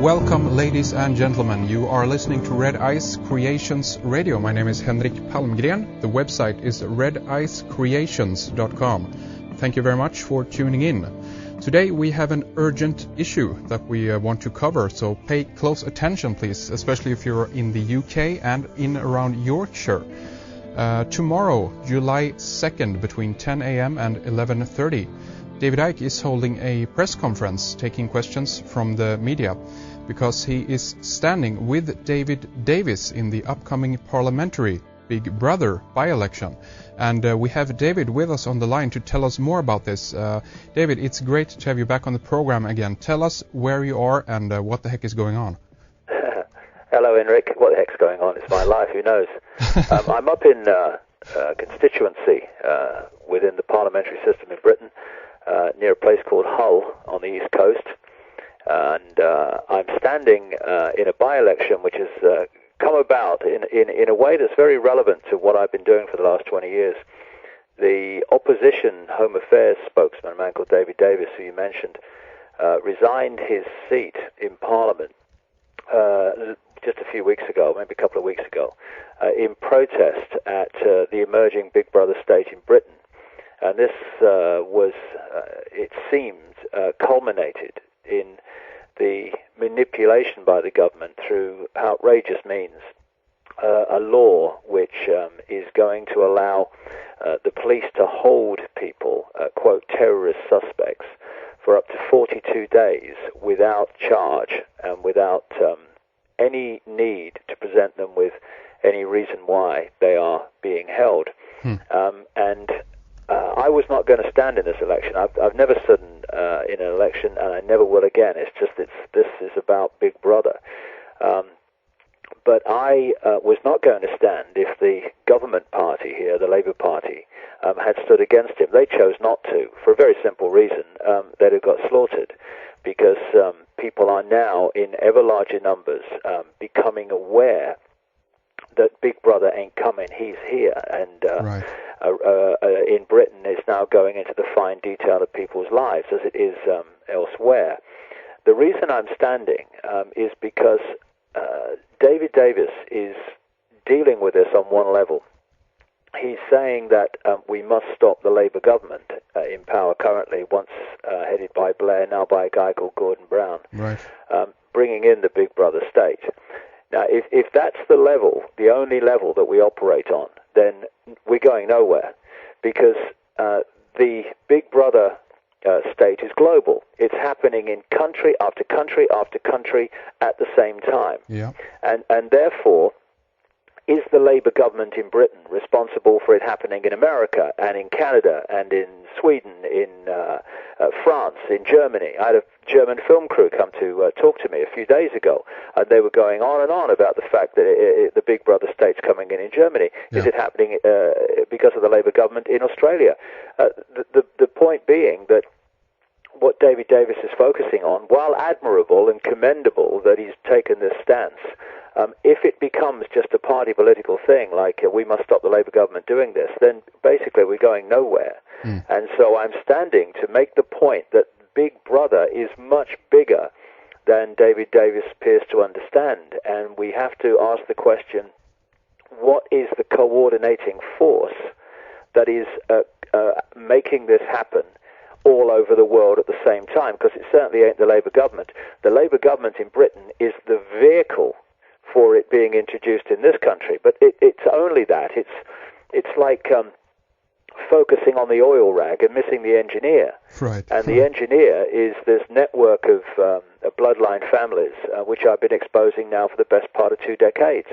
Welcome, ladies and gentlemen. You are listening to Red Ice Creations Radio. My name is Henrik Palmgren. The website is redicecreations.com. Thank you very much for tuning in. Today we have an urgent issue that we want to cover, so pay close attention, please, especially if you're in the UK and in around Yorkshire. Tomorrow, July 2nd, between 10 a.m. and 11:30, David Icke is holding a press conference taking questions from the media because he is standing with David Davis in the upcoming parliamentary Big Brother by-election. And we have David with us on the line to tell us more about this. David, it's great to have you back on the program again. Tell us where you are and what the heck is going on. Hello, Henrik. What the heck's going on? It's my life. Who knows? I'm up in constituency within the parliamentary system in Britain, near a place called Hull on the east coast. And I'm standing in a by-election which has come about in a way that's very relevant to what I've been doing for the last 20 years. The opposition Home Affairs spokesman, a man called David Davis, who you mentioned, resigned his seat in Parliament just a few weeks ago, maybe a couple of weeks ago, in protest at the emerging Big Brother state in Britain. And this was, it seemed, culminated in the manipulation by the government through outrageous means, a law which is going to allow the police to hold people, quote, terrorist suspects, for up to 42 days without charge and without any need to present them with any reason why they are being held. I was not going to stand in this election. I've never stood in an election, and I never will again. It's just this is about Big Brother. But I was not going to stand if the government party here, the Labour Party, had stood against him. They chose not to, for a very simple reason. They'd have got slaughtered, because people are now in ever larger numbers becoming aware that Big Brother ain't coming, he's here. And in Britain, it's now going into the fine detail of people's lives as it is elsewhere. The reason I'm standing is because David Davis is dealing with this on one level. He's saying that we must stop the Labour government in power currently, once headed by Blair, now by a guy called Gordon Brown, bringing in the Big Brother state. Now, if that's the level, the only level that we operate on, then we're going nowhere, because the Big Brother state is global. It's happening in country after country after country at the same time. Yeah. And therefore, is the Labour government in Britain responsible for it happening in America and in Canada and in Sweden, in France, in Germany? I had a German film crew come to talk to me a few days ago, and they were going on and on about the fact that the Big Brother state's coming in Germany. Yeah. Is it happening because of the Labour government in Australia? The point being that what David Davis is focusing on, while admirable and commendable that he's taken this stance, if it becomes just a party political thing, like we must stop the Labour government doing this, then basically we're going nowhere. And so I'm standing to make the point that Big Brother is much bigger than David Davis appears to understand, and we have to ask the question, what is the coordinating force that is making this happen all over the world at the same time? Because it certainly ain't the Labour government. The Labour government in Britain is the vehicle for it being introduced in this country, but it's only that. It's like focusing on the oil rag and missing the engineer. Right. And the engineer is this network of bloodline families, which I've been exposing now for the best part of 2 decades.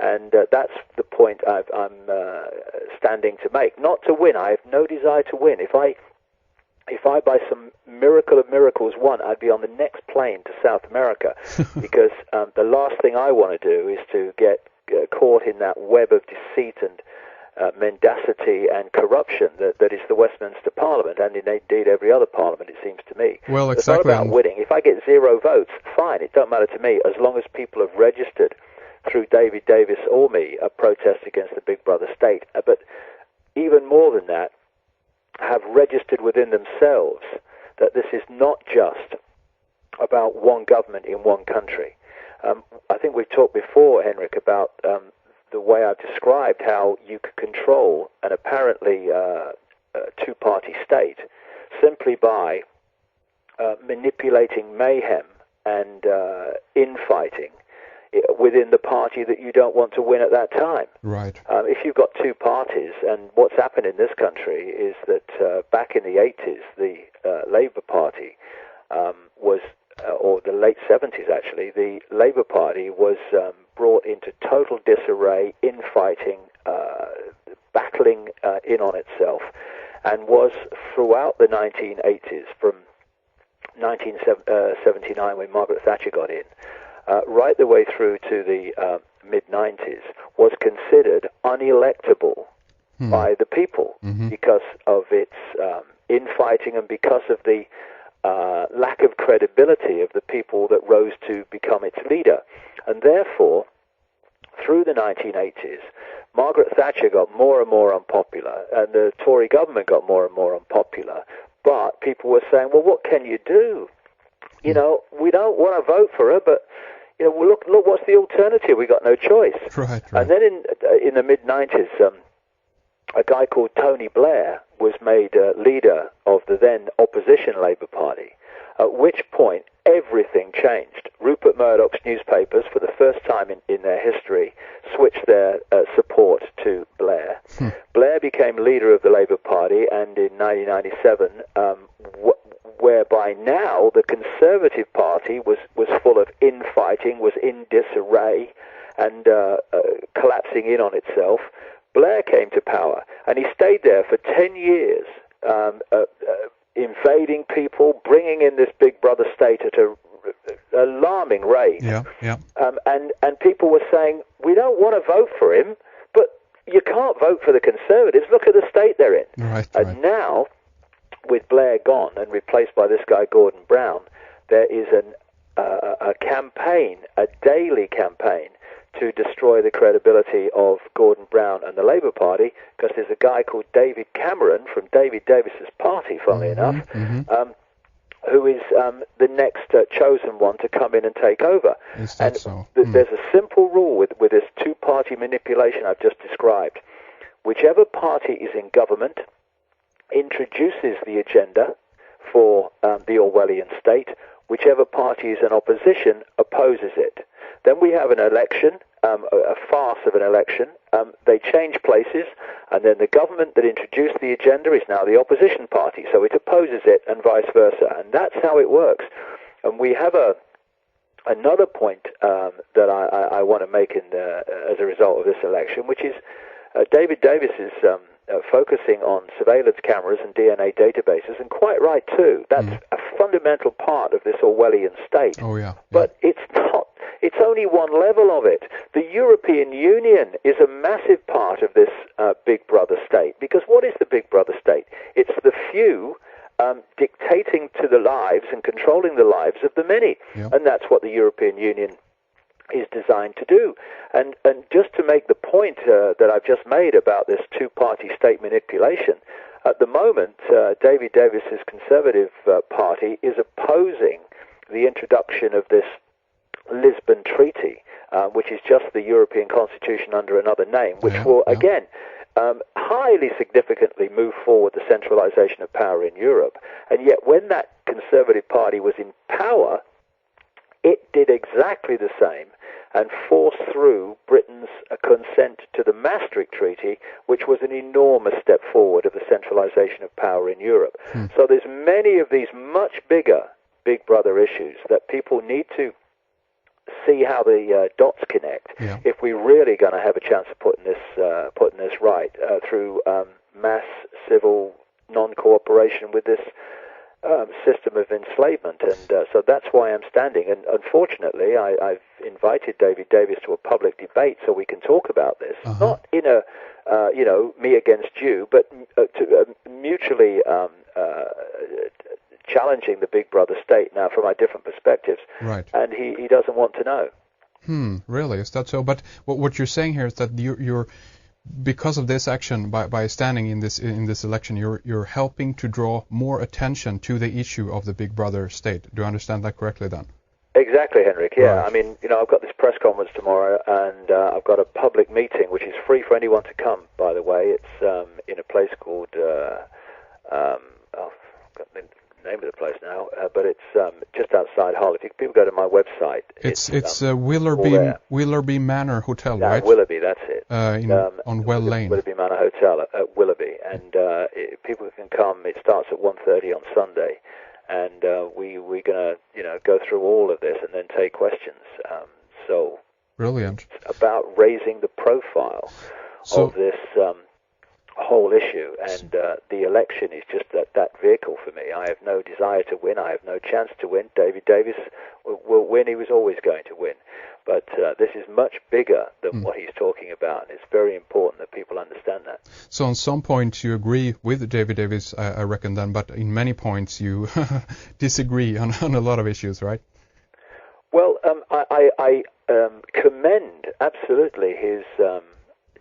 And that's the point I'm standing to make. Not to win. I have no desire to win. If I by some miracle of miracles won, I'd be on the next plane to South America, because the last thing I want to do is to get caught in that web of deceit and mendacity and corruption that is the Westminster Parliament, and indeed every other parliament, it seems to me. Well, exactly. It's not about winning. If I get 0 votes, fine, it don't matter to me, as long as people have registered through David Davis or me a protest against the Big Brother state. But even more than that, have registered within themselves that this is not just about one government in one country. I think we've talked before, Henrik, about the way I've described how you could control an apparently two-party state simply by manipulating mayhem and infighting within the party that you don't want to win at that time. Right. If you've got two parties, and what's happened in this country is that back in the 80s, the Labour Party was, or the late 70s actually, the Labour Party was brought into total disarray, infighting, battling in on itself, and was throughout the 1980s, from 1979 when Margaret Thatcher got in, right the way through to the mid-90s, was considered unelectable by the people because of its infighting and because of the lack of credibility of the people that rose to become its leader. And therefore, through the 1980s, Margaret Thatcher got more and more unpopular, and the Tory government got more and more unpopular. But people were saying, well, what can you do? You know, we don't want to vote for her, but you know, well, look, what's the alternative? We got no choice. Right. And then in the mid-90s, a guy called Tony Blair was made leader of the then opposition Labour Party, at which point everything changed. Rupert Murdoch's newspapers, for the first time in their history, switched their support to Blair. Blair became leader of the Labour Party, and in 1997, whereby now the Conservative Party was full of infighting, was in disarray, and collapsing in on itself, Blair came to power, and he stayed there for 10 years, invading people, bringing in this big brother state at an alarming rate. And people were saying, we don't want to vote for him, but you can't vote for the Conservatives. Look at the state they're in. And now, with Blair gone and replaced by this guy Gordon Brown, there is a campaign, a daily campaign, to destroy the credibility of Gordon Brown and the Labour Party, because there's a guy called David Cameron from David Davis's party, funnily enough, who is the next chosen one to come in and take over. Is that so? There's a simple rule with this two-party manipulation I've just described. Whichever party is in government introduces the agenda for the Orwellian state. Whichever party is in opposition opposes it. Then we have an election, a farce of an election. They change places, and then the government that introduced the agenda is now the opposition party, so it opposes it, and vice versa. And that's how it works. And we have another point that I want to make as a result of this election, which is David Davis is focusing on surveillance cameras and DNA databases, and quite right too. That's a fundamental part of this Orwellian state. But it's not. It's only one level of it. The European Union is a massive part of this big brother state, because what is the big brother state? It's the few dictating to the lives and controlling the lives of the many. And that's what the European Union is designed to do. And just to make the point that I've just made about this two-party state manipulation, at the moment, David Davis's Conservative Party is opposing the introduction of this Lisbon Treaty, which is just the European Constitution under another name, which will, again, highly significantly move forward the centralization of power in Europe. And yet when that Conservative Party was in power, it did exactly the same and forced through Britain's consent to the Maastricht Treaty, which was an enormous step forward of the centralization of power in Europe. So there's many of these much bigger big brother issues that people need to see how the dots connect if we're really going to have a chance of putting this right through mass civil non-cooperation with this system of enslavement. And so that's why I'm standing. And unfortunately, I've invited David Davis to a public debate so we can talk about this, not in a me against you, but to mutually challenging the big brother state now from our different perspectives. And he doesn't want to know. Really? Is that so? But what you're saying here is that you're because of this action, by standing in this election, you're helping to draw more attention to the issue of the Big Brother state. Do I understand that correctly then? Exactly, Henrik. Yeah, Right. I mean, I've got this press conference tomorrow, and I've got a public meeting, which is free for anyone to come. By the way, it's in a place called I've got the name of the place now, but it's just outside Hull. If people go to my website, It's all there. Willoughby Manor Hotel, No, right? Willoughby, that's it. On Well Lane. Willoughby Manor Hotel at Willoughby, and people can come. It starts at 1:30 on Sunday, and we're gonna go through all of this and then take questions. So Brilliant. it's about raising the profile of this whole issue, and the election is just that vehicle for me. I have no desire to win. I have no chance to win. David Davis will win. He was always going to win. But this is much bigger than what he's talking about, and it's very important that people understand that. So on some points you agree with David Davis, I reckon then, but in many points you disagree on a lot of issues, right? Well, I commend absolutely his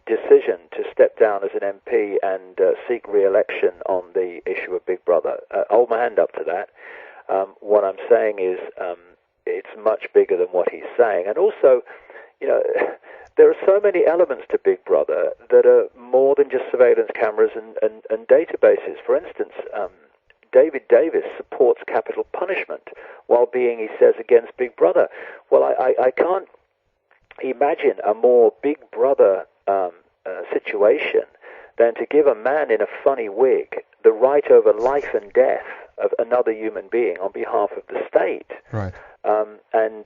decision to step down as an MP and seek re-election on the issue of Big Brother. Hold my hand up to that. What I'm saying is it's much bigger than what he's saying. And also, there are so many elements to Big Brother that are more than just surveillance cameras and databases. For instance, David Davis supports capital punishment while being, he says, against Big Brother. Well, I can't imagine a more Big Brother situation than to give a man in a funny wig the right over life and death of another human being on behalf of the state. Right. And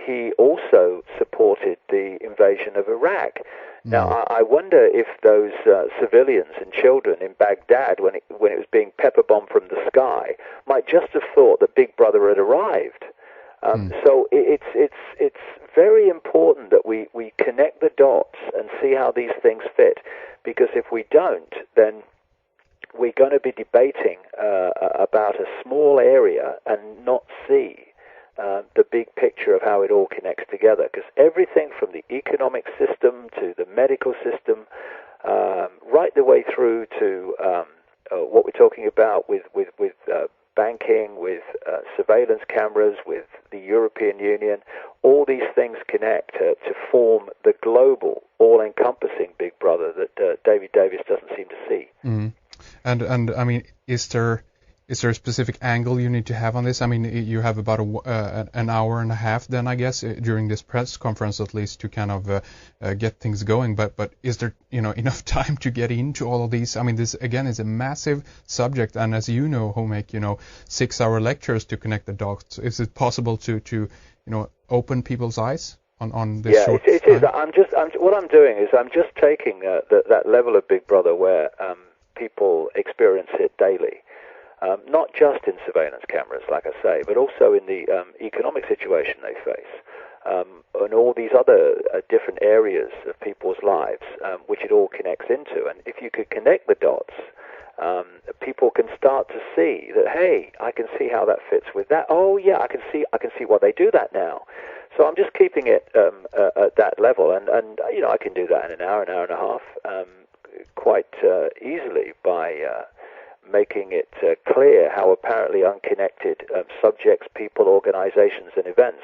he also supported the invasion of Iraq. Now, I wonder if those civilians and children in Baghdad, when it was being pepper bombed from the sky, might just have thought that Big Brother had arrived. So it's very important that we connect the dots and see how these things fit, because if we don't, then we're going to be debating about a small area and not see the big picture of how it all connects together. Because everything from the economic system to the medical system, right the way through to what we're talking about with banking, with surveillance cameras, with the European Union, all these things connect to form the global, all-encompassing Big Brother that David Davis doesn't seem to see. And I mean, is there a specific angle you need to have on this? I mean, you have about an hour and a half then, I guess, during this press conference at least, to kind of get things going. But is there enough time to get into all of these? I mean, this again is a massive subject, and as you know, who make 6-hour lectures to connect the dots. Is it possible to open people's eyes on this short time? It is. What I'm doing is I'm just taking that level of Big Brother where people experience it daily. Not just in surveillance cameras, like I say, but also in the economic situation they face, and all these other different areas of people's lives, which it all connects into. And if you could connect the dots, people can start to see that, hey, I can see how that fits with that. Oh, yeah, I can see why they do that now. So I'm just keeping it at that level, and I can do that in an hour and a half, quite easily by making it clear how apparently unconnected subjects, people, organizations, and events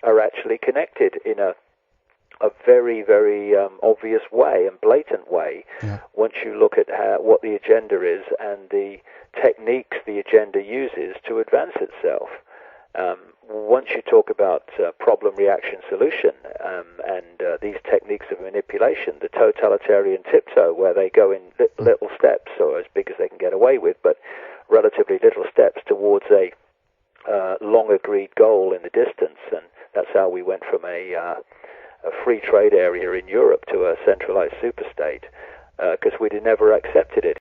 are actually connected in a very, very obvious way and blatant way. Yeah. Once you look at what the agenda is and the techniques the agenda uses to advance itself. Once you talk about problem, reaction, solution, and these techniques of manipulation, the totalitarian tiptoe, where they go in little steps, or as big as they can get away with, but relatively little steps towards a long agreed goal in the distance. And that's how we went from a free trade area in Europe to a centralized superstate, because we'd never accepted it.